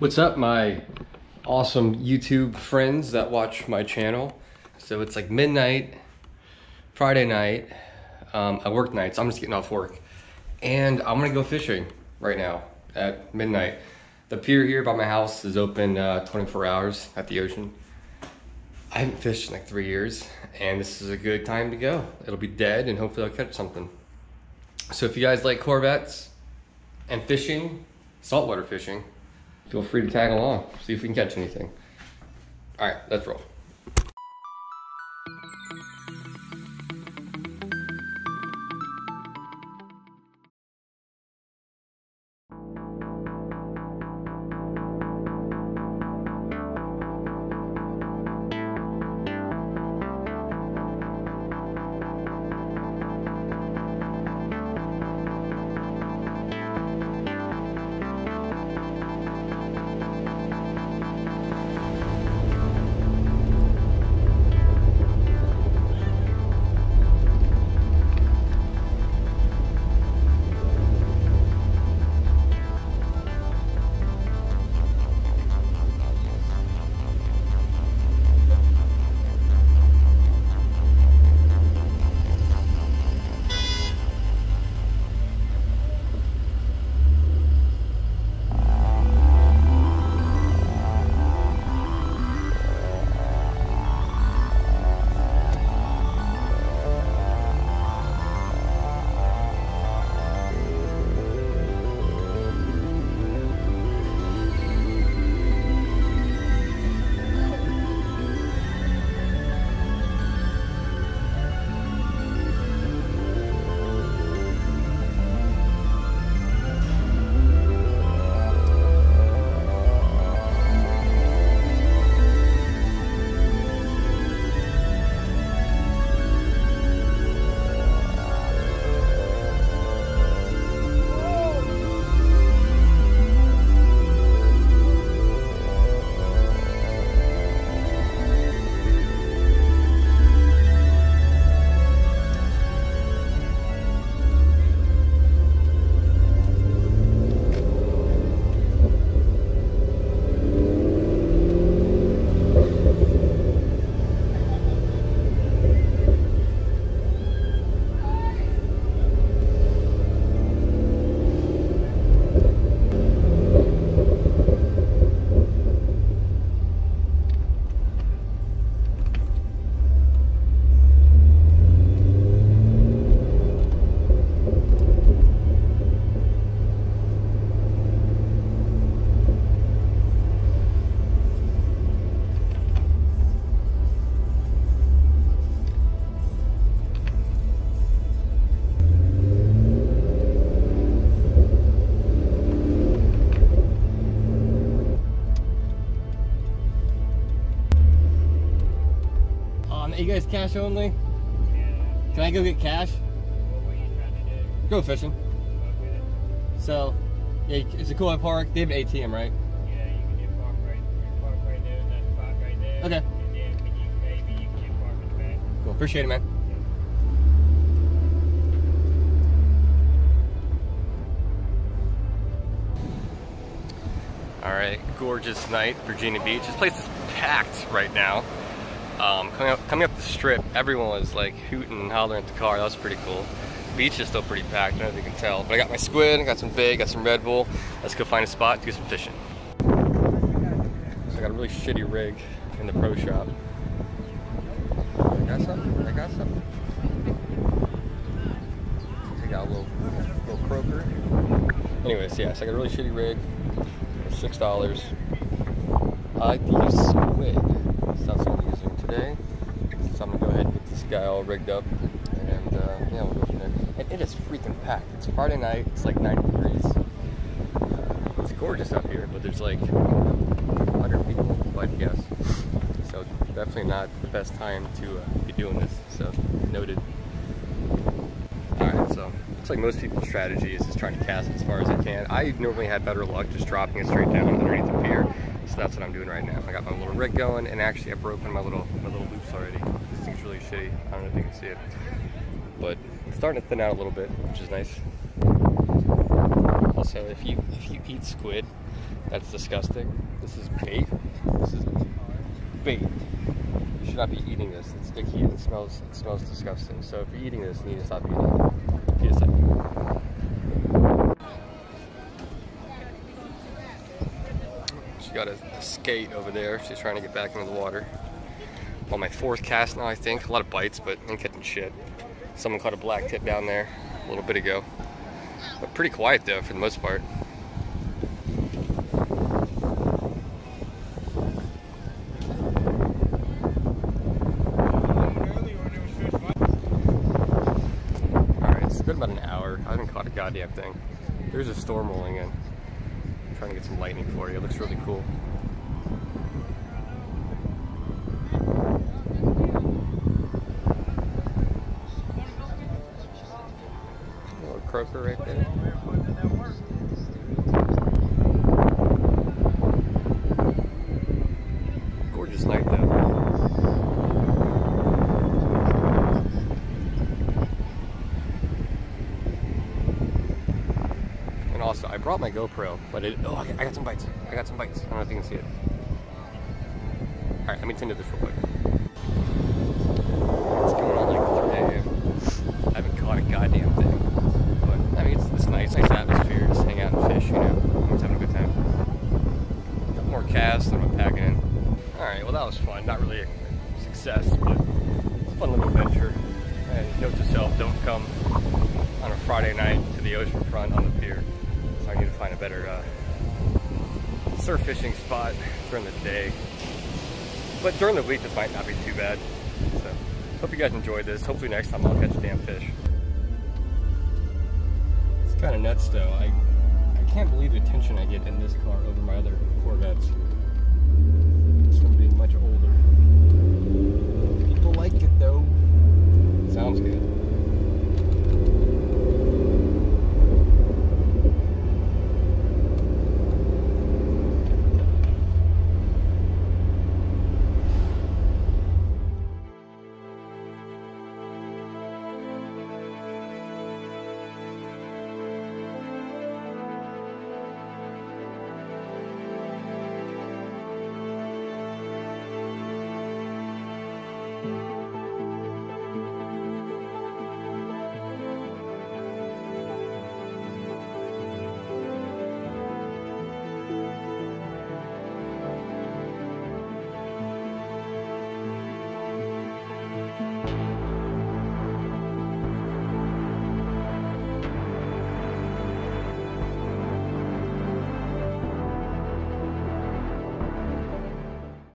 What's up, my awesome YouTube friends that watch my channel? So it's like midnight, Friday night. I work nights, I'm just getting off work. And I'm gonna go fishing right now at midnight. The pier here by my house is open 24 hours at the ocean. I haven't fished in like 3 years, and this is a good time to go. It'll be dead, and hopefully I'll catch something. So if you guys like Corvettes and fishing, saltwater fishing, feel free to tag along, see if we can catch anything. All right, let's roll. You guys cash only? Yeah. Can I go get cash? What were you trying to do? Go fishing. Okay. So, yeah, it's a cool park. They have an ATM, right? Yeah, you can do park right there, that spot right there. Okay. And then maybe you can do park in the back. Cool. Appreciate it, man. Yeah. All right, gorgeous night, Virginia Beach. This place is packed right now. Coming up the strip, everyone was like hooting and hollering at the car. That was pretty cool. The beach is still pretty packed, I don't know if you can tell. But I got my squid, I got some bait, got some Red Bull. Let's go find a spot, do some fishing. So I got a really shitty rig in the pro shop. I got something? I got something? I got a little croaker. Anyways, yeah, so I got a really shitty rig. $6. I like to use squid. So that's what I'm using today. So I'm gonna go ahead and get this guy all rigged up, and yeah, we'll go from there. And it is freaking packed. It's Friday night. It's like 90 degrees. It's gorgeous up here, but there's like 100 people, I'd guess. So definitely not the best time to be doing this. So noted. All right, so it's like most people's strategy is just trying to cast as far as I can. I normally have better luck just dropping it straight down underneath the pier. So that's what I'm doing right now. I got my little rig going, and actually I broke one of my little loops already. This thing's really shitty. I don't know if you can see it, but it's starting to thin out a little bit, which is nice. Also, if you eat squid, That's disgusting. This is bait. This is bait. You should not be eating this. It's sticky. It smells disgusting. So if you're eating this, you need to stop eating it. PSA. She got a skate over there. She's trying to get back into the water. On my 4th cast now, I think. A lot of bites, but I'm catching shit. Someone caught a black tip down there a little bit ago. But pretty quiet though, for the most part. Alright, it's been about an hour. I haven't caught a goddamn thing. There's a storm rolling in. I'm trying to get some lightning for you. It looks really cool. A little croaker right there. Gorgeous night though. And also, I brought my GoPro, but I got some bites. I got some bites. I don't know if you can see it. Alright, let me tend to this real quick. It's going on like 3 a.m. I haven't caught a goddamn thing. But, I mean, it's nice atmosphere. Just hang out and fish, you know. Everyone's having a good time. Got more casts than I'm packing in. Alright, well that was fun. Not really a success, but it's a fun little adventure. And note to self, don't come on a Friday night to the ocean front on the pier. So I need to find a better surf fishing spot during the day. But during the week, this might not be too bad. So, hope you guys enjoyed this. Hopefully next time I'll catch a damn fish. It's kind of nuts though. I can't believe the attention I get in this car over my other Corvette.